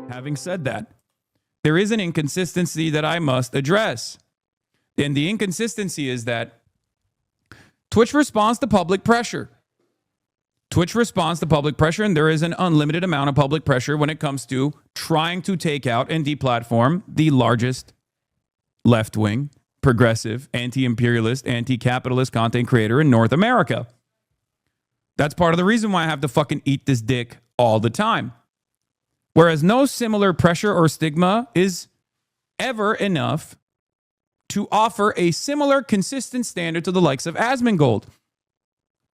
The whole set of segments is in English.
Having said that, there is an inconsistency that I must address. And the inconsistency is that Twitch responds to public pressure. Twitch responds to public pressure, and there is an unlimited amount of public pressure when it comes to trying to take out and deplatform the largest left-wing, progressive, anti-imperialist, anti-capitalist content creator in North America. That's part of the reason why I have to fucking eat this dick all the time. Whereas no similar pressure or stigma is ever enough to offer a similar consistent standard to the likes of ASMONGOLD.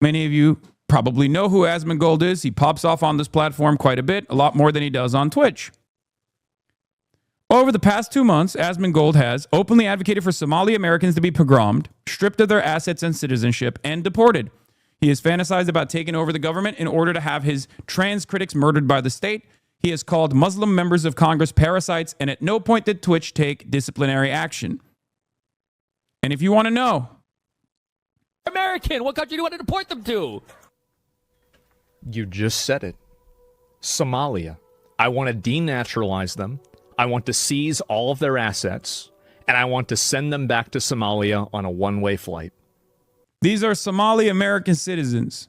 Many of you probably know who ASMONGOLD is. He pops off on this platform quite a bit, a lot more than he does on Twitch. Over the past 2 months, ASMONGOLD has openly advocated for Somali Americans to be pogromed, stripped of their assets and citizenship, and deported. He has fantasized about taking over the government in order to have his trans critics murdered by the state. He has called Muslim members of Congress parasites, and at no point did Twitch take disciplinary action. And if you want to know, American, what country do you want to deport them to? You just said it. Somalia. I want to denaturalize them. I want to seize all of their assets, and I want to send them back to Somalia on a one-way flight. these are Somali American citizens,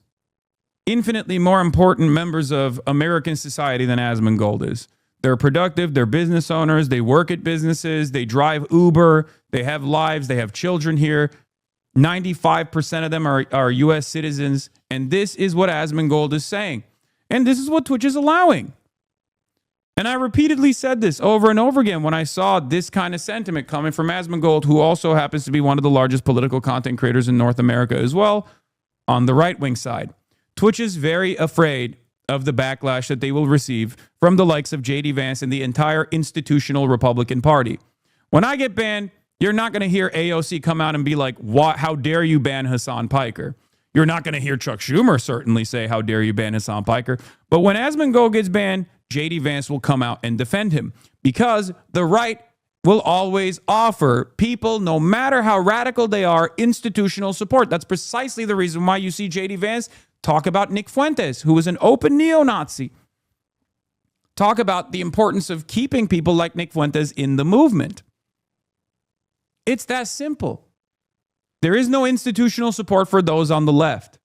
infinitely more important members of American society than ASMONGOLD is. They're productive, they're business owners, they work at businesses, they drive Uber, they have lives, they have children here. 95% of them are U.S. citizens, and this is what ASMONGOLD is saying. And this is what Twitch is allowing. And I repeatedly said this over and over again when I saw this kind of sentiment coming from ASMONGOLD, who also happens to be one of the largest political content creators in North America as well, on the right-wing side. Twitch is very afraid of the backlash that they will receive from the likes of J.D. Vance and the entire institutional Republican Party. When I get banned, you're not going to hear AOC come out and be like, "What? How dare you ban Hasan Piker?" You're not going to hear Chuck Schumer certainly say, "How dare you ban Hasan Piker?" But when ASMONGOLD gets banned, J.D. Vance will come out and defend him, because the right will always offer people, no matter how radical they are, institutional support. That's precisely the reason why you see J.D. Vance talk about Nick Fuentes, who was an open neo-Nazi. Talk about the importance of keeping people like Nick Fuentes in the movement. It's that simple. There is no institutional support for those on the left.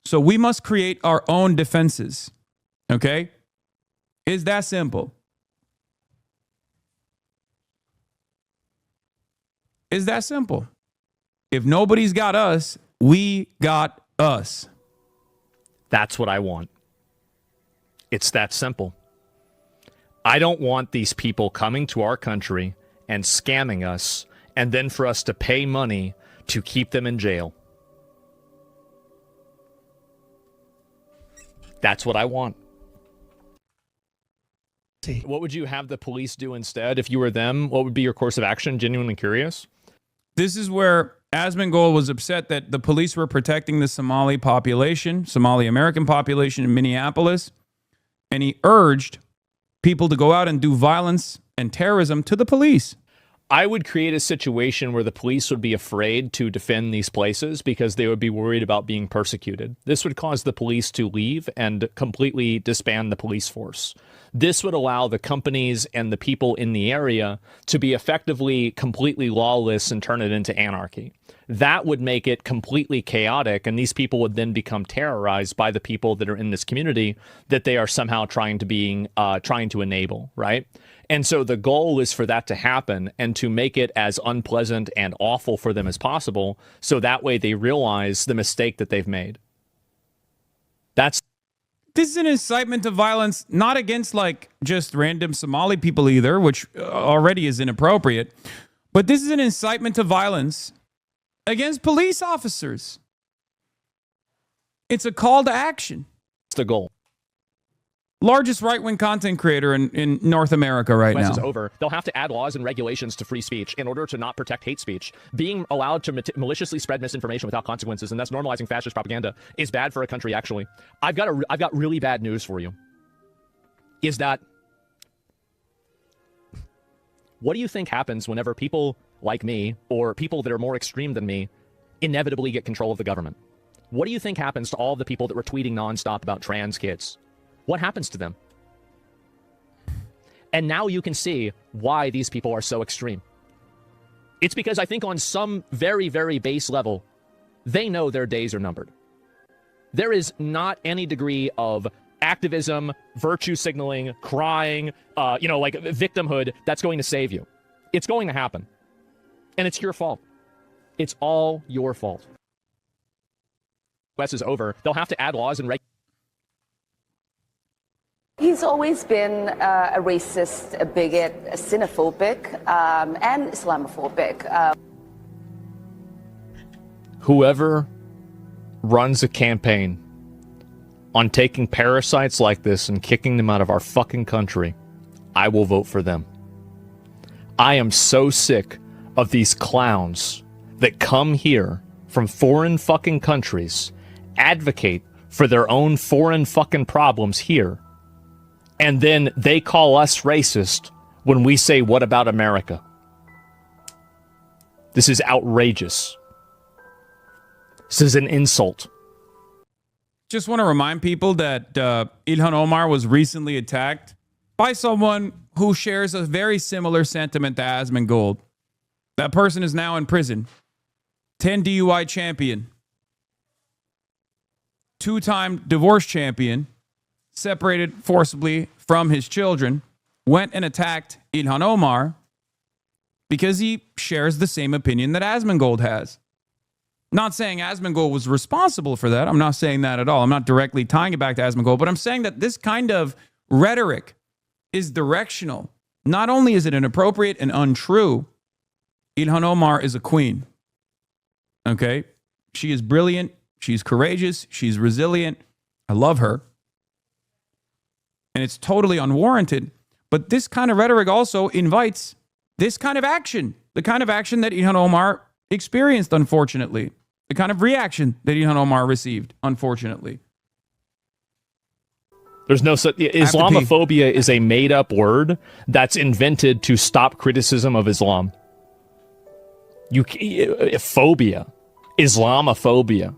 So we must create our own defenses. Okay? It's that simple. It's that simple. If nobody's got us, we got us. That's what I want. It's that simple. I don't want these people coming to our country and scamming us, and then for us to pay money to keep them in jail. That's what I want. What would you have the police do instead if you were them? What would be your course of action? Genuinely curious. This is where ASMONGOLD was upset that the police were protecting the Somali population, Somali American population in Minneapolis, and he urged people to go out and do violence and terrorism to the police. I would create a situation where the police would be afraid to defend these places because they would be worried about being persecuted. This would cause the police to leave and completely disband the police force. This would allow the companies and the people in the area to be effectively completely lawless and turn it into anarchy. That would make it completely chaotic, and these people would then become terrorized by the people that are in this community that they are somehow trying to enable, right? And so the goal is for that to happen and to make it as unpleasant and awful for them as possible, so that way they realize the mistake that they've made. This is an incitement to violence, not against like just random Somali people either, which already is inappropriate, but this is an incitement to violence against police officers. It's a call to action. It's the goal. Largest right-wing content creator in North America right now. Is over. They'll have to add laws and regulations to free speech in order to not protect hate speech. Being allowed to maliciously spread misinformation without consequences, and thus normalizing fascist propaganda, is bad for a country, actually. I've got really bad news for you. Is that... What do you think happens whenever people like me, or people that are more extreme than me, inevitably get control of the government? What do you think happens to all the people that were tweeting nonstop about trans kids? What happens to them? And now you can see why these people are so extreme. It's because I think on some very, very base level, they know their days are numbered. There is not any degree of activism, virtue signaling, crying, like victimhood that's going to save you. It's going to happen. And it's your fault. It's all your fault. US is over. They'll have to add laws and regulations. He's always been a racist, a bigot, a xenophobic, and Islamophobic. Whoever runs a campaign on taking parasites like this and kicking them out of our fucking country, I will vote for them. I am so sick of these clowns that come here from foreign fucking countries, advocate for their own foreign fucking problems here, and then they call us racist when we say, what about America? This is outrageous. This is an insult. Just want to remind people that Ilhan Omar was recently attacked by someone who shares a very similar sentiment to Asmongold. That person is now in prison. 10 DUI champion. 2-time divorce champion. Separated forcibly from his children. Went and attacked Ilhan Omar because he shares the same opinion that Asmongold has. Not saying Asmongold was responsible for that. I'm not saying that at all. I'm not directly tying it back to Asmongold, but I'm saying that this kind of rhetoric is directional. Not only is it inappropriate and untrue, Ilhan Omar is a queen. Okay? She is brilliant. She's courageous. She's resilient. I love her. And it's totally unwarranted. But this kind of rhetoric also invites this kind of action. The kind of action that Ilhan Omar experienced, unfortunately. The kind of reaction that Ilhan Omar received, unfortunately. There's no such... Islamophobia is a made-up word that's invented to stop criticism of Islam. Phobia. Islamophobia.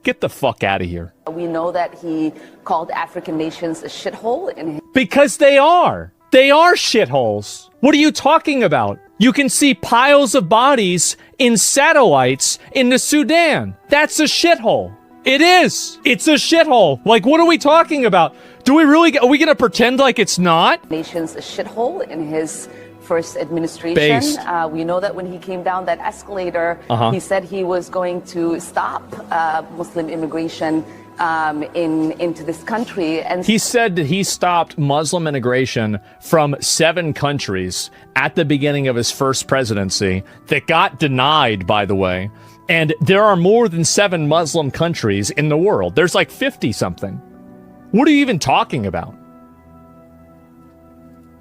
Get the fuck out of here. We know that he called African nations a shithole in his... Because they are. They are shitholes. What are you talking about? You can see piles of bodies in satellites in the Sudan. That's a shithole. It is. It's a shithole. Like, what are we talking about? Do we really... Are we going to pretend like it's not? Nations a shithole in his first administration. Based. We know that when he came down that escalator, he said he was going to stop Muslim immigration into this country. And he said that he stopped Muslim immigration from 7 countries at the beginning of his first presidency that got denied, by the way. And there are more than 7 Muslim countries in the world. There's like 50-something. What are you even talking about?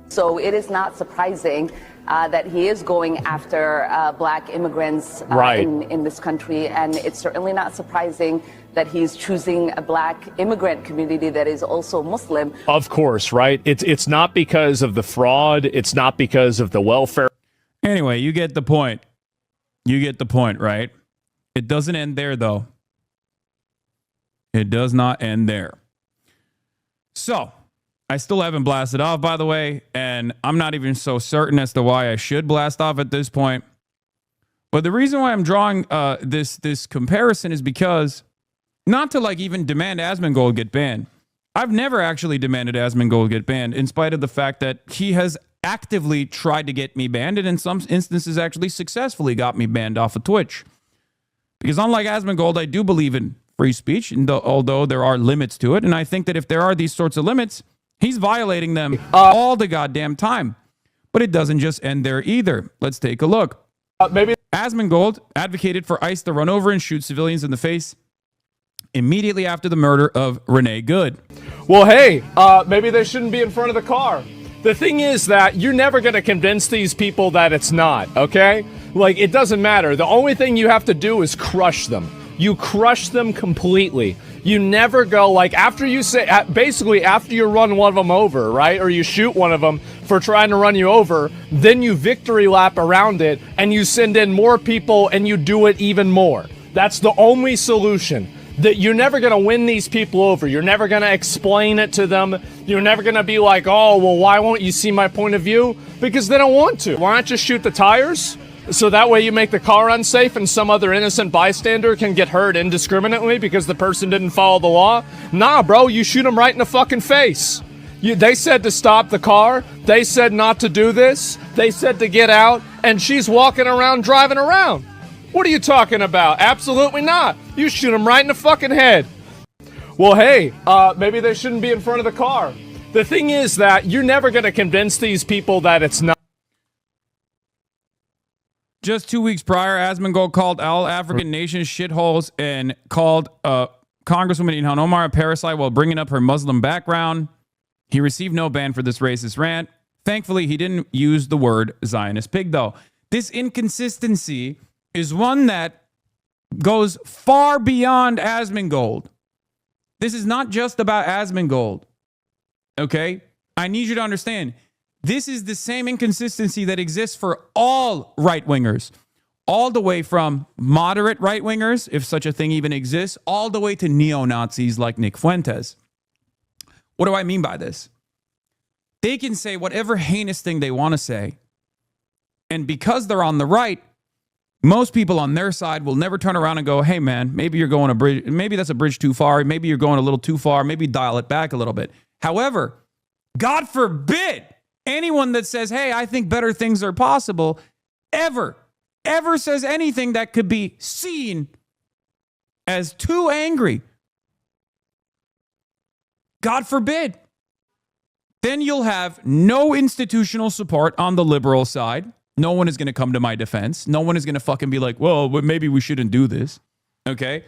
So it is not surprising that he is going after black immigrants in this country. And it's certainly not surprising that he's choosing a black immigrant community that is also Muslim. Of course, right? It's not because of the fraud. It's not because of the welfare. Anyway, you get the point. You get the point, right? It doesn't end there, though. It does not end there. So, I still haven't blasted off, by the way, and I'm not even so certain as to why I should blast off at this point. But the reason why I'm drawing this comparison is because, not to like even demand Asmongold get banned. I've never actually demanded Asmongold get banned, in spite of the fact that he has actively tried to get me banned, and in some instances actually successfully got me banned off of Twitch. Because unlike Asmongold, I do believe in free speech, and although there are limits to it, and I think that if there are these sorts of limits, he's violating them all the goddamn time. But it doesn't just end there either. Let's take a look. Maybe Asmongold advocated for ICE to run over and shoot civilians in the face immediately after the murder of Renee Good. Well, hey, maybe they shouldn't be in front of the car. The thing is that you're never going to convince these people that it's not, okay? Like, it doesn't matter. The only thing you have to do is crush them. You crush them completely. You never go, like, after you say, basically after you run one of them over, right? Or you shoot one of them for trying to run you over, then you victory lap around it and you send in more people and you do it even more. That's the only solution. that you're never going to win these people over. You're never going to explain it to them. You're never going to be like, oh, well, why won't you see my point of view? Because they don't want to. Why not just shoot the tires? So that way you make the car unsafe and some other innocent bystander can get hurt indiscriminately because the person didn't follow the law? Nah, bro, you shoot them right in the fucking face. They said to stop the car. They said not to do this. They said to get out. And she's walking around, driving around. What are you talking about? Absolutely not. You shoot them right in the fucking head. Well, hey, maybe they shouldn't be in front of the car. The thing is that you're never going to convince these people that it's not. Just 2 weeks prior, Asmongold called all African nations shitholes and called Congresswoman Ilhan Omar a parasite while bringing up her Muslim background. He received no ban for this racist rant. Thankfully, he didn't use the word Zionist pig, though. This inconsistency is one that goes far beyond Asmongold. This is not just about Asmongold, okay? I need you to understand. This is the same inconsistency that exists for all right-wingers, all the way from moderate right-wingers, if such a thing even exists, all the way to neo-Nazis like Nick Fuentes. What do I mean by this? They can say whatever heinous thing they want to say, and because they're on the right, most people on their side will never turn around and go, hey, man, maybe you're going a bridge. Maybe that's a bridge too far. Maybe you're going a little too far. Maybe dial it back a little bit. However, God forbid anyone that says, hey, I think better things are possible, ever says anything that could be seen as too angry. God forbid. Then you'll have no institutional support on the liberal side. No one is going to come to my defense. No one is going to fucking be like, well, maybe we shouldn't do this. Okay?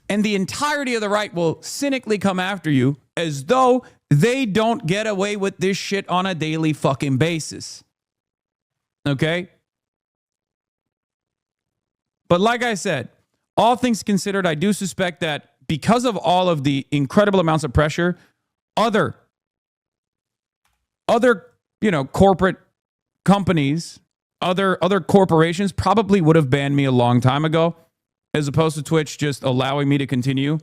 And the entirety of the right will cynically come after you as though they don't get away with this shit on a daily fucking basis. Okay? But like I said, all things considered, I do suspect that because of all of the incredible amounts of pressure, other corporate companies, other corporations probably would have banned me a long time ago, as opposed to Twitch just allowing me to continue.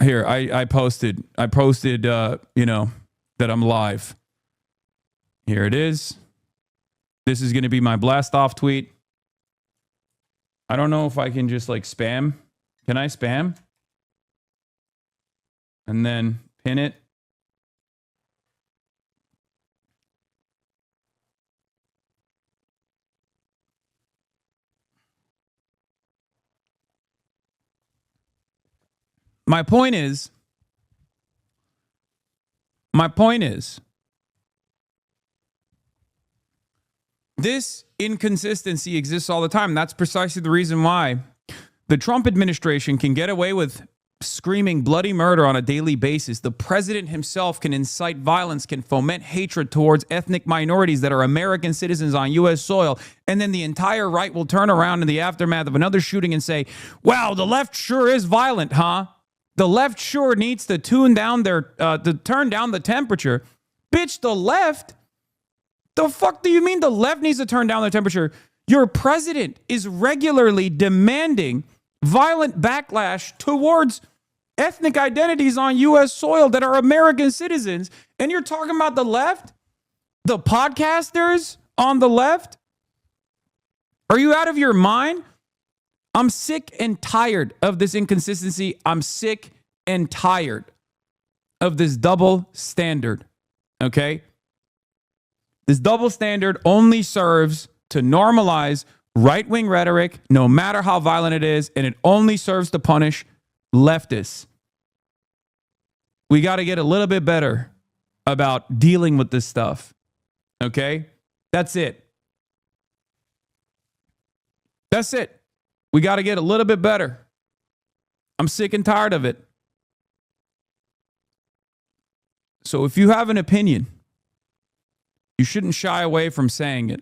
Here, I posted, that I'm live. Here it is. This is going to be my blast off tweet. I don't know if I can just like spam. Can I spam? And then pin it. My point is, this inconsistency exists all the time. That's precisely the reason why the Trump administration can get away with screaming bloody murder on a daily basis. The president himself can incite violence, can foment hatred towards ethnic minorities that are American citizens on U.S. soil. And then the entire right will turn around in the aftermath of another shooting and say, wow, the left sure is violent, huh? The left sure needs to turn down the temperature. Bitch, the left? The fuck do you mean the left needs to turn down the temperature? Your president is regularly demanding violent backlash towards ethnic identities on U.S. soil that are American citizens. And you're talking about the left? The podcasters on the left? Are you out of your mind? I'm sick and tired of this inconsistency. I'm sick and tired of this double standard. Okay? This double standard only serves to normalize right-wing rhetoric, no matter how violent it is, and it only serves to punish leftists. We got to get a little bit better about dealing with this stuff. Okay? That's it. That's it. We got to get a little bit better. I'm sick and tired of it. So if you have an opinion, you shouldn't shy away from saying it.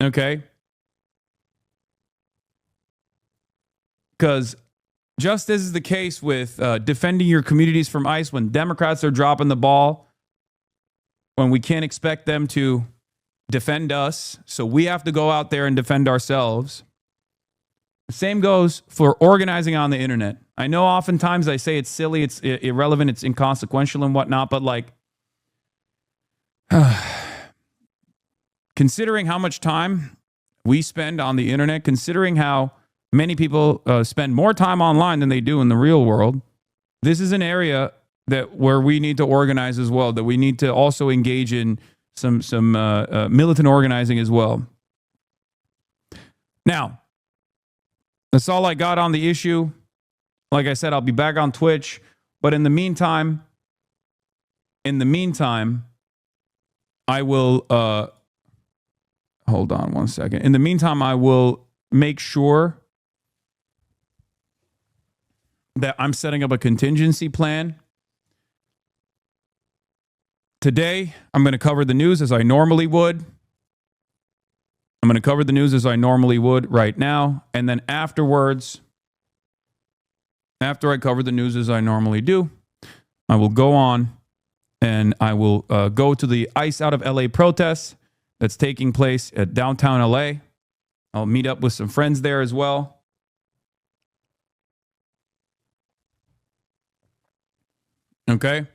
Okay? Because just as is the case with defending your communities from ICE, when Democrats are dropping the ball, when we can't expect them to defend us. So we have to go out there and defend ourselves. The same goes for organizing on the internet. I know oftentimes I say it's silly, it's irrelevant, it's inconsequential and whatnot, but like, considering how much time we spend on the internet, considering how many people spend more time online than they do in the real world, this is an area where we need to organize as well, that we need to also engage in some militant organizing as well. Now, that's all I got on the issue. Like I said, I'll be back on Twitch. But in the meantime, I will, hold on one second. In the meantime, I will make sure that I'm setting up a contingency plan. Today, I'm going to cover the news as I normally would. I'm going to cover the news as I normally would right now. And then afterwards, after I cover the news as I normally do, I will go on and I will go to the ICE Out of LA protest that's taking place at downtown LA. I'll meet up with some friends there as well. Okay.